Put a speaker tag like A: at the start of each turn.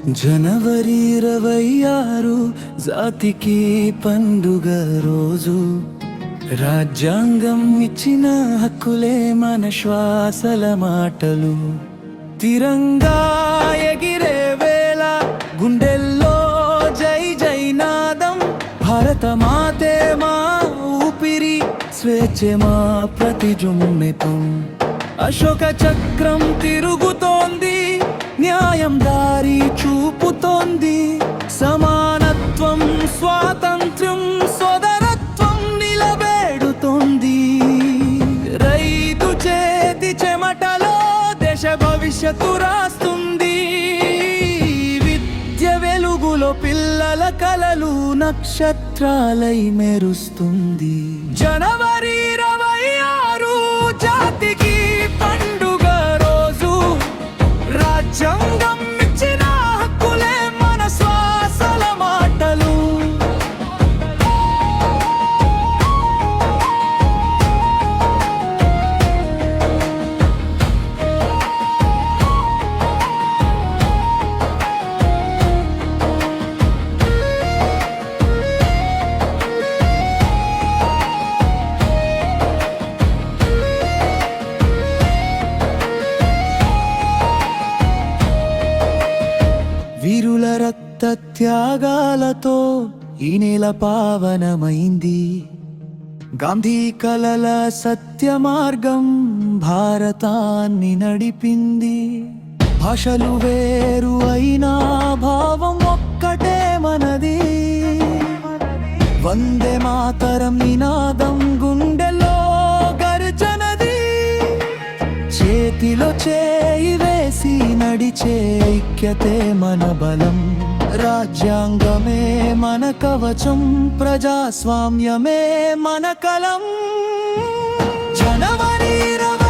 A: జనవరి 26 జాతికి పండుగ రోజు. రాజ్యాంగం ఇచ్చిన హక్కులే మన శ్వాసల మాటలు. తిరంగా ఎగిరే వేళ గుండెల్లో జై జై నాదం. భారత మాతే మా ఊపిరి, స్వేచ్ఛ మా ప్రతిజుమ్మెతం. అశోక చక్రం తిరుగుతోంది, న్యాయం దారి చూపుతోంది. సమానత్వం, స్వాతంత్ర్యం, సోదరత్వం నిలబెడుతోంది. రైతు చేతి చెమటలో దేశ భవిష్యత్తు రాస్తుంది. విద్య వెలుగులో పిల్లల కలలు నక్షత్రాలై మెరుస్తుంది. జనవరి 26 జాతికి పండుగ రోజు. రాజ్యాంగం ఇచ్చిన హక్కులే మన శ్వాసల మాటలు. వీరుల రక్త త్యాగాలతో ఈ నేల పావనమైంది. గాంధీ కలల సత్య మార్గం భారతాన్ని నడిపింది. భాషలు వేరు అయినా భావం ఒక్కటే మనది. వందే మాతరం నినాదం గుండెలో గర్జనది. చేతిలో చేయి వేసి నడిచే ఐక్యతే మన బలం. రాజ్యాంగమే మన కవచం, ప్రజాస్వామ్యమే మన కలం. జనవరి 26